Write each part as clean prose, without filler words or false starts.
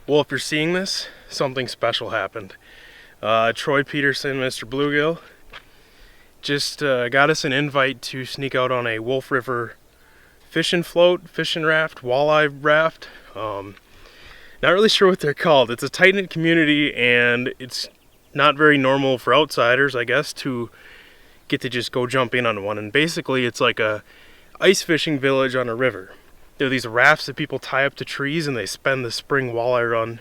Well, if you're seeing this, something special happened. Troy Peterson, Mr. Bluegill, just got us an invite to sneak out on a Wolf River fishing float, fishing raft, walleye raft. Not really sure what they're called. It's a tight-knit community, and it's not very normal for outsiders, I guess, to get to just go jump in on one. And basically, it's like a ice fishing village on a river. There are these rafts that people tie up to trees, and they spend the spring walleye run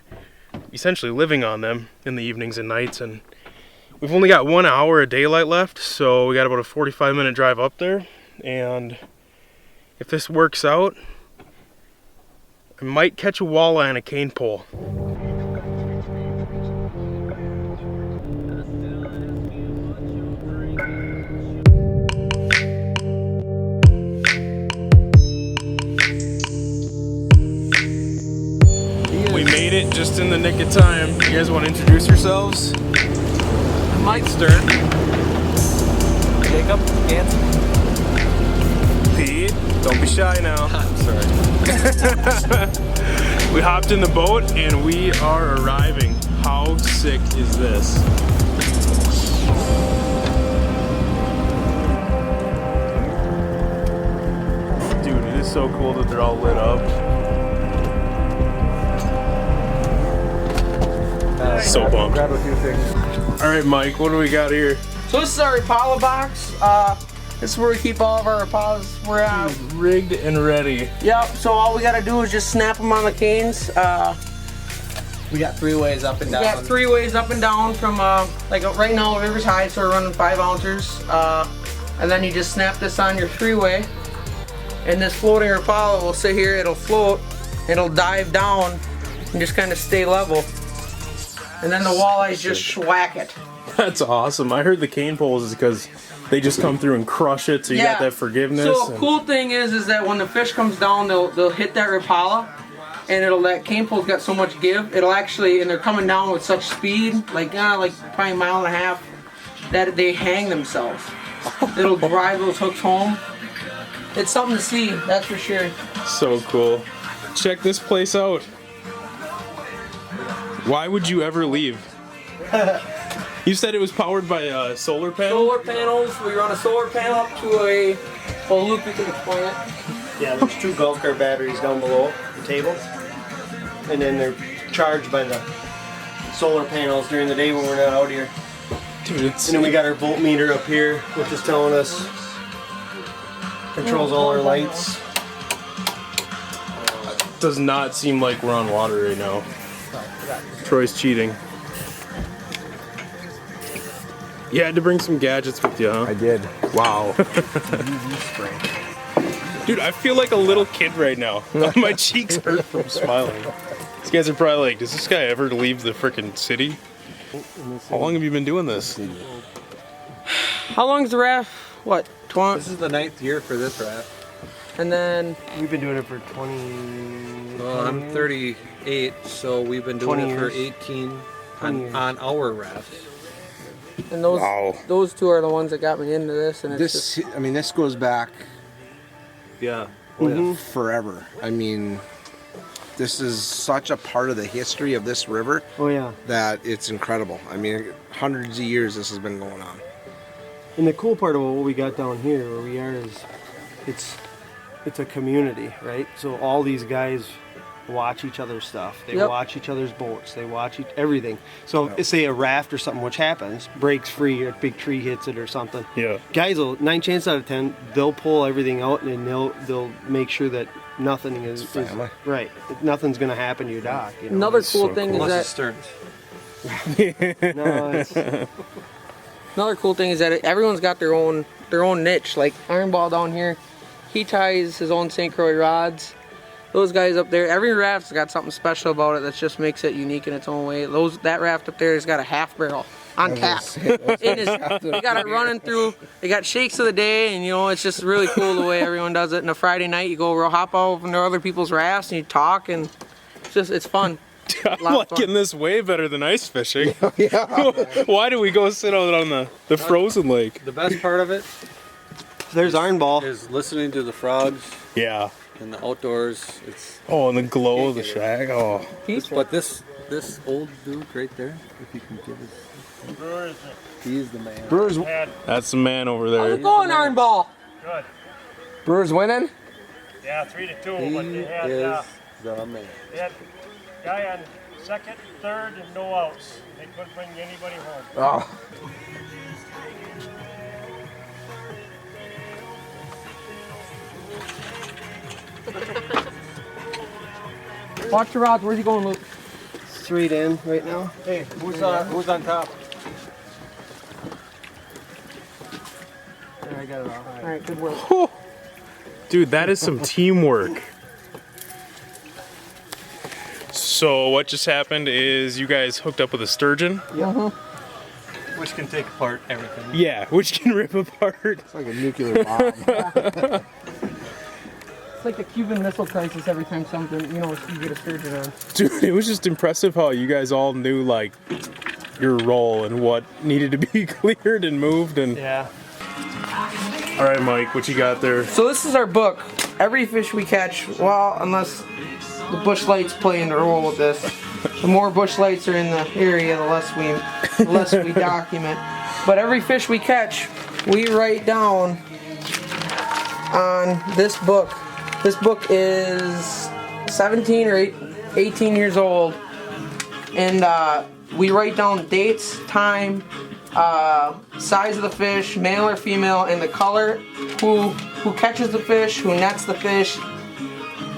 essentially living on them in the evenings and nights. And we've only got 1 hour of daylight left, so we got about a 45-minute drive up there. And if this works out, I might catch a walleye on a cane pole. We made it just in the nick of time. You guys want to introduce yourselves? Mike Stern. Jacob Ganson. Pete, don't be shy now. I'm sorry. We hopped in the boat and we are arriving. How sick is this? Dude, it is so cool that they're all lit up. So pumped. Grab a few things. All right, Mike, what do we got here? So this is our Rapala box. This is where we keep all of our Rapalas. We're Rigged and ready. Yep. So all we gotta do is just snap them on the canes. We got 3 ways up and We down. got 3 ways up and down from like right now River's high, so we're running 5 ounces. And then you just snap this on your 3-way, and this floating Rapala will sit here. It'll float. It'll dive down and just kind of stay level. And then the walleyes just schwack it. That's awesome. I heard the cane poles is because they just come through and crush it, so you got that forgiveness. So a cool thing is that when the fish comes down, they'll hit that Rapala, and that cane pole's got so much give. It'll actually, and they're coming down with such speed, like probably a mile and a half, that they hang themselves. It'll drive those hooks home. It's something to see, that's for sure. So cool. Check this place out. Why would you ever leave? You said it was powered by a solar panel? Solar panels. We run a solar panel up to a Luke, you can explain it. Yeah, there's 2 golf cart batteries down below the table. And then they're charged by the solar panels during the day when we're not out here. Dude, it's... And then we got our voltmeter up here, which is telling us, controls all our lights. does not seem like we're on water right now. Troy's cheating. You had to bring some gadgets with you, huh? I did. Wow. Dude, I feel like a little kid right now. My cheeks hurt from smiling. These guys are probably like, does this guy ever leave the frickin' city? How long have you been doing this? How long's the raft? What, 20? This is the 9th year for this raft. And then We've been doing it for 20. Well, I'm 38, so we've been doing 20 it for years. 18 20 on our raft. and those Wow. those 2 are the ones that got me into this, and it's This, I mean, this goes back Yeah. forever. I mean, this is such a part of the history of this river Oh yeah. that it's incredible. I mean, hundreds of years this has been going on. And the cool part about what we got down here where we are is it's a community, right? So all these guys watch each other's stuff. They Yep. watch each other's boats. They watch everything. So say a raft or something, which happens, breaks free or a big tree hits it or something. Yeah. Guys will 9 chances out of 10 they'll pull everything out and they'll make sure that nothing is family. right. Nothing's gonna happen to your dock. You know? another It's- cool so thing cool. is Unless that it's Stearns. No, it's, another cool thing is that everyone's got their own niche. Like Ironball down here, he ties his own St. Croix rods. Those guys up there, every raft's got something special about it that just makes it unique in its own way. That raft up there has got a half barrel on tap. They got it running through. They got shakes of the day, and it's just really cool the way everyone does it. And a Friday night, you go hop out into other people's rafts and you talk, and it's fun. I'm liking this way better than ice fishing. Why do we go sit out on the frozen lake? The best part of it there's Ironball. is listening to the frogs. Yeah. And the outdoors, it's. Oh, and the glow of the shack. Oh, But this old dude right there, if you can give us. He's the man. Brewers, that's the man over How's there. it going, Ironball? Good. Brewers winning. Yeah, 3-2, He but they had, is the man. they had guy on second, third, and no outs. They couldn't bring anybody home. Oh. Watch your rods. Where's he going, Luke? Straight in right now. Hey, who's on top? There, I got it all. All right, good work. Dude, that is some teamwork. So what just happened is you guys hooked up with a sturgeon. Which can take apart everything. Yeah, which can rip apart. It's like a nuclear bomb. It's like the Cuban Missile Crisis every time something, you know, you get a sturgeon on. Dude, it was just impressive how you guys all knew like your role and what needed to be cleared and moved and. Yeah. All right, Mike, what you got there? So this is our book. Every fish we catch, well, unless the bush lights play in the role with this. The more bush lights are in the area, the less we document. But every fish we catch, we write down on this book. This book is 17 or 18 years old, and we write down dates, time, size of the fish, male or female, and the color, who catches the fish, who nets the fish,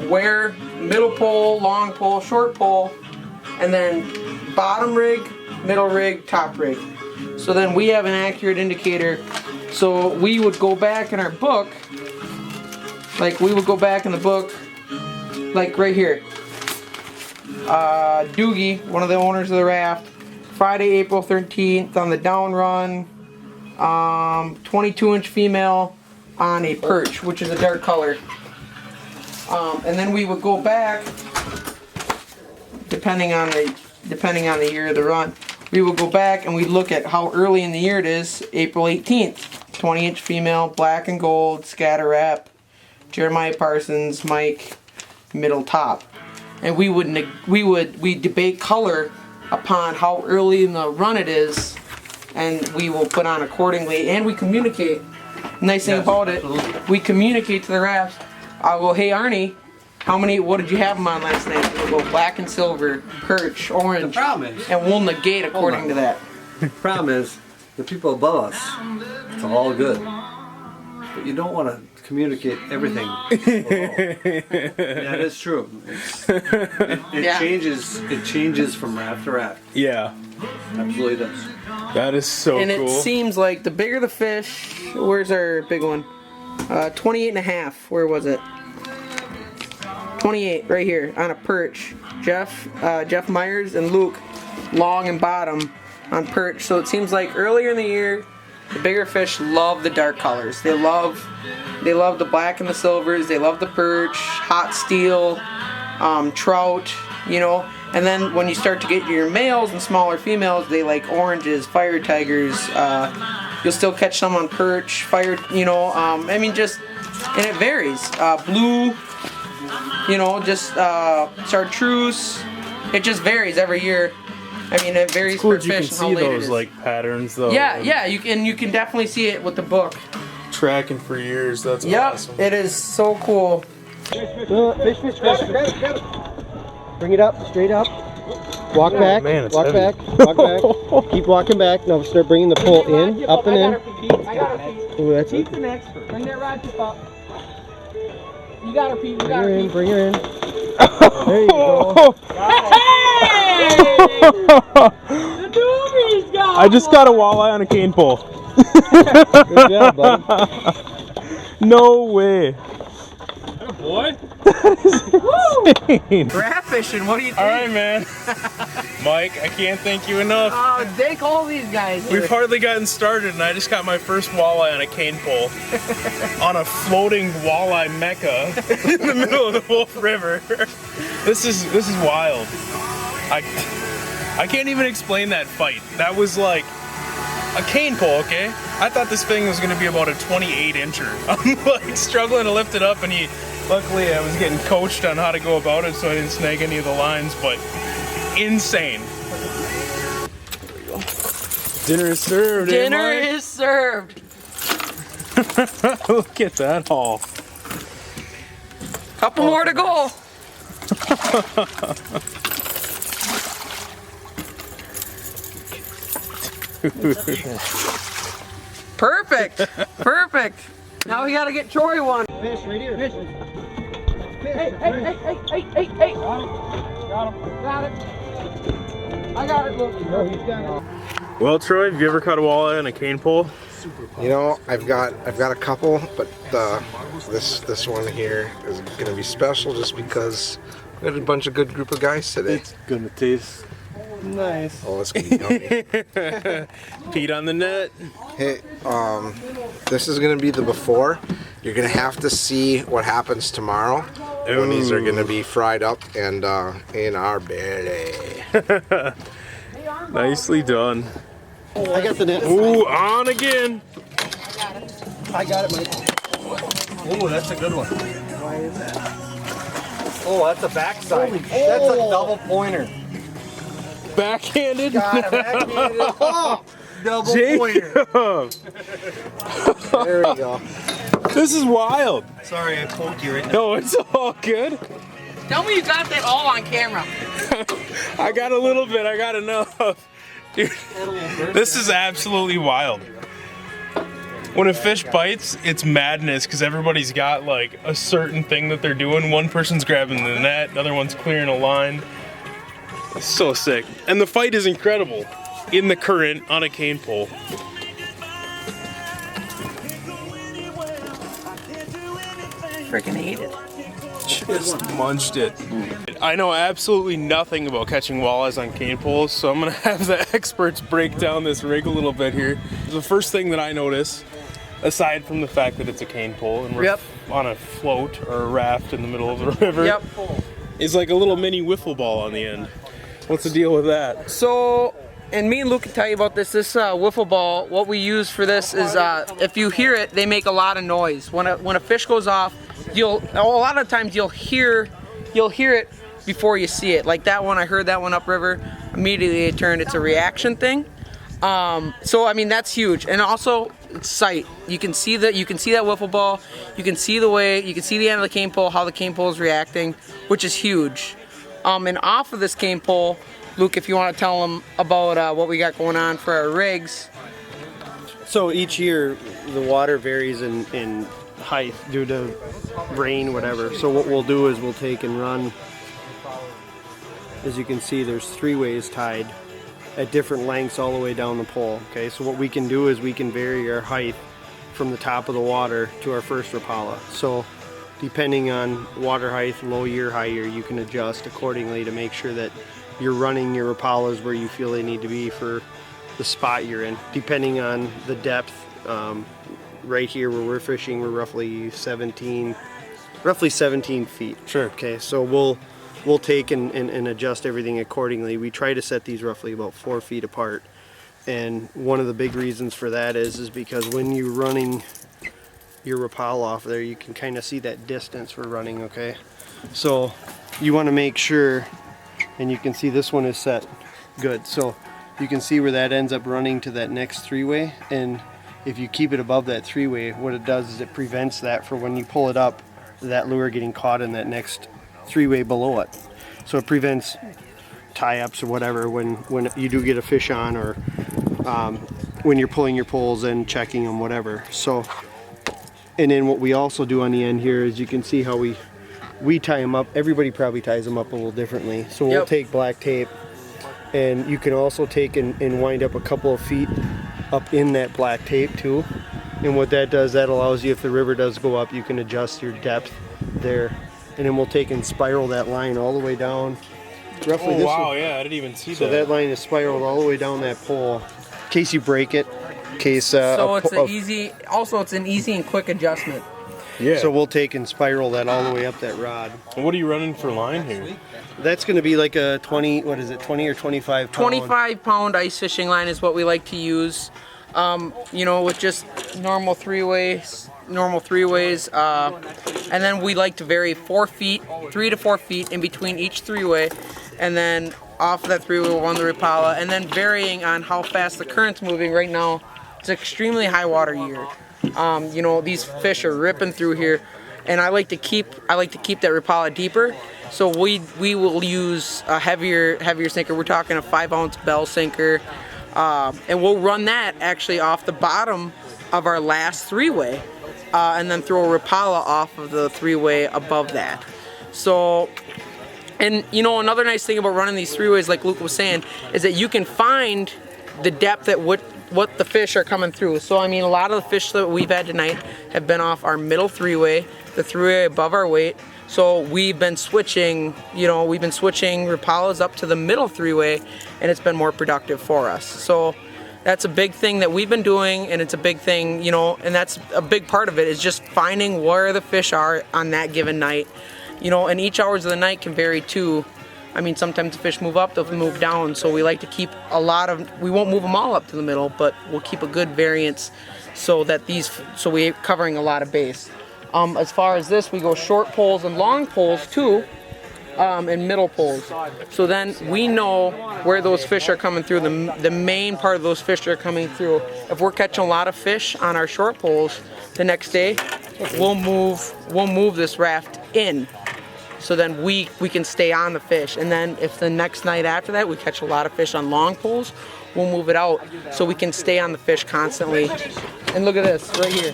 where, middle pole, long pole, short pole, and then bottom rig, middle rig, top rig. So then we have an accurate indicator. So we would go back in our book, like we would go back in the book, like right here. Doogie, one of the owners of the RAFT, Friday, April 13th on the down run, 22-inch female on a perch, which is a dark color. And then we would go back, depending on the year of the run, we would go back and we'd look at how early in the year it is. April 18th, 20-inch female, black and gold, scatter wrap, Jeremiah Parsons, Mike, middle top. And we debate color upon how early in the run it is, and we will put on accordingly, and we communicate. Nice thing about it, we communicate to the RAFT. I'll go, hey Arnie, what did you have them on last night? We'll go black and silver, perch, orange, The problem is, and we'll negate according to that. problem is, the people above us, it's all good. But you don't want to communicate everything. That is true. It Yeah. changes from raft to raft. Yeah, Absolutely does. that is so And cool. it seems like the bigger the fish, where's our big one? 28 and a half, where was it? 28, right here, on a perch. Jeff Myers and Luke, long and bottom on perch. So it seems like earlier in the year, the bigger fish love the dark colors. They love the black and the silvers. They love the perch, hot steel, trout, you know. And then when you start to get your males and smaller females, they like oranges, fire tigers. You'll still catch some on perch, fire, you know. I mean, just, and it varies. Blue, you know, just chartreuse. It just varies every year. I mean, it varies cool per that you can fish and how see late it those is. like patterns though. Yeah, you can definitely see it with the book. Tracking for years. That's Yep, awesome. it is so cool. Fish. Bring it up, straight up. Walk back, man, it's walk heavy. back, walk back. Keep walking back. Now start bringing the pole in, up and in. Ooh, that's it. an expert. Bring that rod tip up. You got her, Pete. Bring her in, bring her in. There you go. The doobies got I just got a walleye on a cane pole. Good job, buddy. No way. Rat fishing, what do you think? All right, man. Mike, I can't thank you enough. Thank all these guys. We've hardly gotten started, and I just got my first walleye on a cane pole on a floating walleye mecca in the middle of the Wolf River. This is wild. I can't even explain that fight. That was like a cane pole, okay? I thought this thing was gonna be about a 28-incher. I'm like struggling to lift it up, and he Luckily, I was getting coached on how to go about it, so I didn't snag any of the lines, but insane. There we go. Dinner is served. Dinner is served. Look at that haul. Couple more to go. Perfect. Perfect. Now we gotta get Troy one. Fish right here. Fish. Hey. Got him. Got it. I got it, look. No, he's got it. Well, Troy, have you ever caught a walleye on a cane pole? You know, I've got a couple, but this one here is gonna be special just because we had a bunch of good group of guys today. It's gonna taste nice. Oh, it's gonna be yummy. Pete on the net. Hey, this is gonna be the before. You're gonna have to see what happens tomorrow when these are gonna be fried up and in our belly. Nicely done. I got the net. Ooh, on again. I got it, Mike. Oh, that's a good one. Why is that? Oh, that's a backside. Holy That's a shit. double pointer. Backhanded. Oh, double pointer. Jacob. There we go. This is wild. Sorry, I poked you right now. No, it's all good. Tell me you got that all on camera. I got a little bit. I got enough. Dude, this is absolutely wild. When a fish bites, it's madness because everybody's got like a certain thing that they're doing. One person's grabbing the net, the other one's clearing a line. It's so sick. And the fight is incredible in the current on a cane pole. Freaking ate it. Just munched it. I know absolutely nothing about catching walleyes on cane poles, so I'm gonna have the experts break down this rig a little bit here. The first thing that I notice, aside from the fact that it's a cane pole and we're on a float or a raft in the middle of the river, is like a little mini wiffle ball on the end. What's the deal with that? So, and me and Luke can tell you about this. This wiffle ball, what we use for this is, if you hear it, they make a lot of noise. When a fish goes off, a lot of times you'll hear it before you see it. Like that one, I heard that one upriver. Immediately it turned. It's a reaction thing. So I mean that's huge, and also it's sight. You can see that wiffle ball. You can see the end of the cane pole, how the cane pole is reacting, which is huge. And off of this cane pole, Luke, if you want to tell them about what we got going on for our rigs. So each year the water varies in height due to rain, whatever. So what we'll do is we'll take and run. As you can see, there's 3 ways tied at different lengths all the way down the pole. Okay, so what we can do is we can vary our height from the top of the water to our first Rapala. So depending on water height, low year, high year, you can adjust accordingly to make sure that you're running your Rapalas where you feel they need to be for the spot you're in, depending on the depth. Right here where we're fishing, we're roughly 17 feet. Sure. Okay, so we'll take and adjust everything accordingly. We try to set these roughly about 4 feet apart, and one of the big reasons for that is because when you're running your Rapala off there, you can kind of see that distance we're running. Okay, so you want to make sure, and you can see this one is set good, so you can see where that ends up running to that next 3-way, and if you keep it above that 3-way, what it does is it prevents that for when you pull it up, that lure getting caught in that next 3-way below it. So it prevents tie-ups or whatever when you do get a fish on, or when you're pulling your poles and checking them, whatever. So, and then what we also do on the end here is you can see how we tie them up. Everybody probably ties them up a little differently. So we'll take black tape, and you can also take and wind up a couple of feet up in that black tape too. And what that does, that allows you, if the river does go up, you can adjust your depth there. And then we'll take and spiral that line all the way down. Roughly Oh this wow, way. yeah, I didn't even see So that. that line is spiraled all the way down that pole. In case you break it, in case So it's an easy and quick adjustment. Yeah. So we'll take and spiral that all the way up that rod. What are you running for line here? That's going to be like a 20 or 25 pound. 25 pound ice fishing line is what we like to use. You know, with just normal 3-way normal 3-ways, and then we like to vary 4 feet, 3 to 4 feet in between each 3-way, and then off of that 3-way we'll run the Rapala, and then varying on how fast the current's moving. Right now, it's an extremely high water year. You know, these fish are ripping through here, and I like to keep that Rapala deeper. So we will use a heavier sinker. We're talking a 5-ounce bell sinker, and we'll run that actually off the bottom of our last 3-way, and then throw a Rapala off of the 3-way above that. So, and you know, another nice thing about running these 3-ways, like Luke was saying, is that you can find the depth at what the fish are coming through. So I mean, a lot of the fish that we've had tonight have been off our middle 3-way, the 3-way above our weight. So we've been switching, Rapalas up to the middle 3-way, and it's been more productive for us. So that's a big thing that we've been doing, and it's a big thing, you know, and that's a big part of it, is just finding where the fish are on that given night. You know, and each hours of the night can vary too. I mean, sometimes the fish move up, they'll move down, so we like to keep we won't move them all up to the middle, but we'll keep a good variance so that we're covering a lot of base. As far as this, we go short poles and long poles too, and middle poles. So then we know where those fish are coming through, the main part of those fish are coming through. If we're catching a lot of fish on our short poles, the next day, we'll move this raft in. So then we can stay on the fish. And then if the next night after that we catch a lot of fish on long poles, we'll move it out so we can stay on the fish constantly. And look at this right here.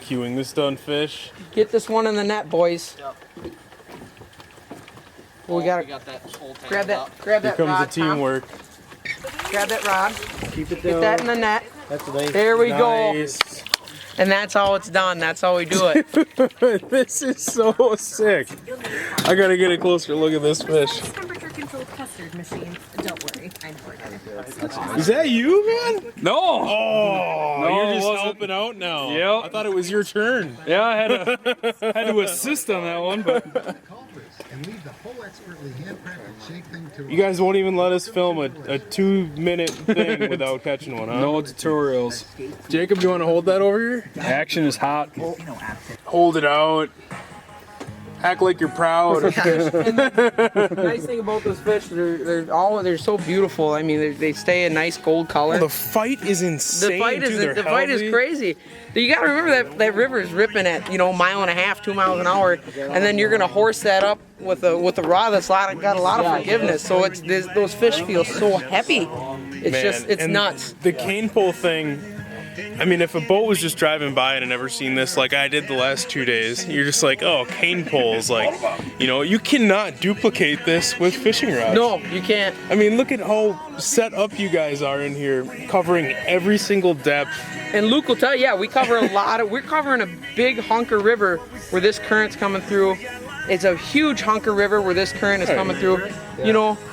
Cueing the stun fish. Get this one in the net, boys. Yep. Well, we got that whole tank grab that up. Here rod, comes the Tom. teamwork. Grab that rod. Keep it Get down. that in the net. That's nice. There we go. Nice. And that's how it's done. That's how we do it. This is so sick. I gotta get a closer look at this fish. Temperature controlled custard machine. Don't worry, I'm working. Is that you, man? No! Oh, No, you're it just wasn't. helping out now. Yep. I thought it was your turn. Yeah, I had to assist on that one, but And leave the whole expertly handcrafted shake thing to You guys won't even let us film a 2-minute thing without catching one, huh? no tutorials. Jacob, do you want to hold that over here? Action is hot. Hold it out. Act like you're proud. The nice thing about those fish, they're so beautiful. I mean, they stay a nice gold color. The fight is insane. The fight is crazy. You gotta remember that river is ripping at 1.5 miles, 2 miles an hour, and then you're gonna horse that up with a rod that's got a lot of forgiveness. So those fish feel so heavy. It's nuts. The cane pole thing. I mean, if a boat was just driving by and had never seen this, like I did the last 2 days, you're just like, oh, cane poles, like, you cannot duplicate this with fishing rods. No, you can't. I mean, look at how set up you guys are in here, covering every single depth. And Luke will tell you, we're covering a big hunk of river where this current's coming through. It's a huge hunk of river where this current is coming through.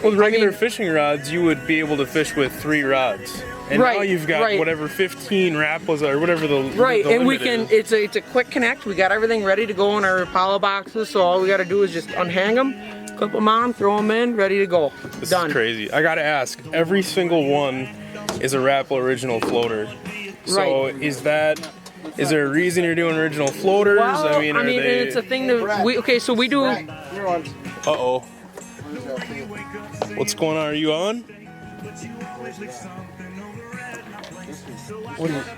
With regular fishing rods, you would be able to fish with 3 rods. And now you've got whatever 15 Rapalas or whatever the and we limit can. is. It's a quick connect. We got everything ready to go in our Rapala boxes. So all we got to do is just unhang them, clip them on, throw them in, ready to go. This Done. is crazy. I gotta ask. Every single one is a Rapala original floater. So is there a reason you're doing original floaters? Well, I mean, it's a thing that we do. Uh-oh. What's going on? Are you on?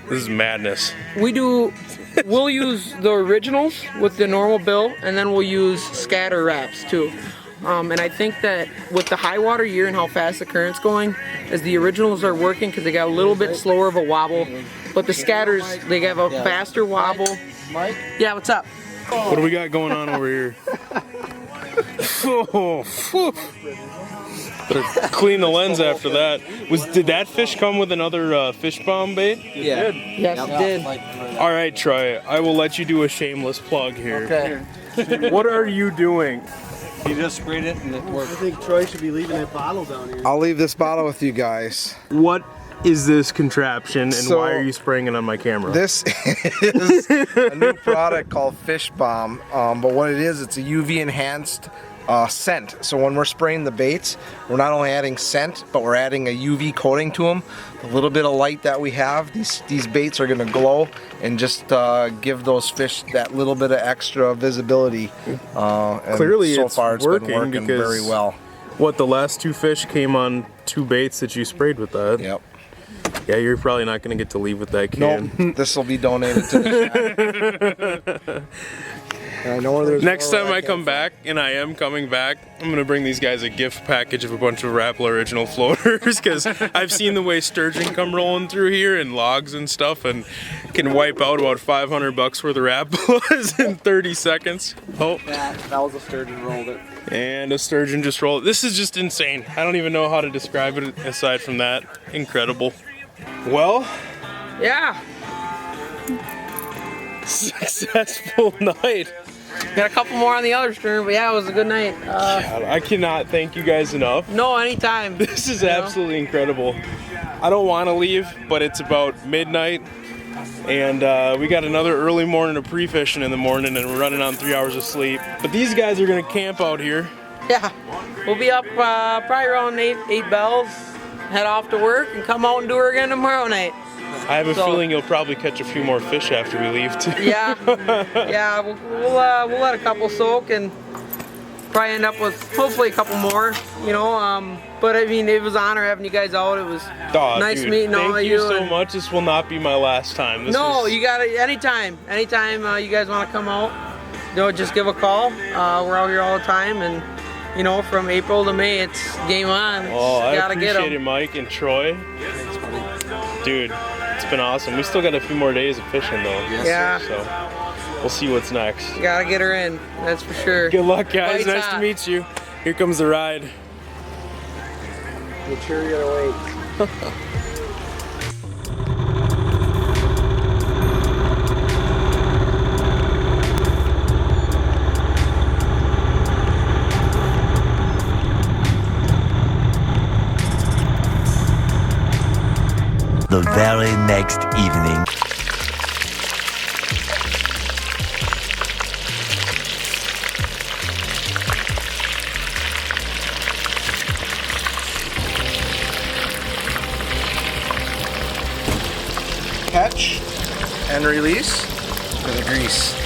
This is madness. We'll use the originals with the normal bill, and then we'll use scatter wraps too. And I think that with the high water year and how fast the current's going, as the originals are working because they got a little bit slower of a wobble, but the scatters, they have a faster wobble. Mike? Yeah, what's up? What do we got going on over here? Oh, phew. Better clean the lens after that. Did that fish come with another fish bomb bait? Yeah. Yes, it did. All right, Troy. I will let you do a shameless plug here. Okay. What are you doing? He just sprayed it and it I worked. think Troy should be leaving that bottle down here. I'll leave this bottle with you guys. What is this contraption, and So- why are you spraying it on my camera? This is a new product called Fish Bomb, but what it is, it's a UV enhanced scent. So when we're spraying the baits, we're not only adding scent, but we're adding a UV coating to them. The little bit of light that we have, these baits are gonna glow and just give those fish that little bit of extra visibility. And Clearly so it's far it's working been working because very well. What, the last 2 fish came on 2 baits that you sprayed with that? Yep. Yeah, you're probably not gonna get to leave with that can. Nope, this will be donated to the shack. I know where there's Next more time where I come back, and I am coming back, I'm gonna bring these guys a gift package of a bunch of Rapala original floaters because I've seen the way sturgeon come rolling through here and logs and stuff, and can wipe out about $500 worth of Rapalas in 30 seconds. Oh, that was a sturgeon rolled it. and a sturgeon just rolled. This is just insane. I don't even know how to describe it aside from that. Incredible. Well, Yeah. successful night. Got a couple more on the other stern, but yeah, it was a good night. God, I cannot thank you guys enough. No, anytime. This is absolutely incredible. I don't want to leave, but it's about midnight, and we got another early morning of pre-fishing in the morning, and we're running on 3 hours of sleep. But these guys are gonna camp out here. Yeah. We'll be up probably around 8 bells, head off to work, and come out and do her again tomorrow night. I have a So- feeling you'll probably catch a few more fish after we leave too. Yeah. Yeah, we'll let a couple soak and probably end up with hopefully a couple more, you know. But I mean, it was an honor having you guys out. It was Aw, nice dude, meeting all of thank you. you so and- much. This will not be my last time. This No, was- you got it anytime. Anytime you guys want to come out, just give a call. We're out here all the time, and you know, from April to May, it's game on. Oh, I Gotta get appreciate 'em. it, Mike and Troy. Dude, it's been awesome. We still got a few more days of fishing though. Yeah. So we'll see what's next. You gotta get her in. That's for sure. Good luck, guys. Bites Nice hot. to meet you. Here comes the ride. Make sure you gotta wait. The very next evening. Catch and release for the grease.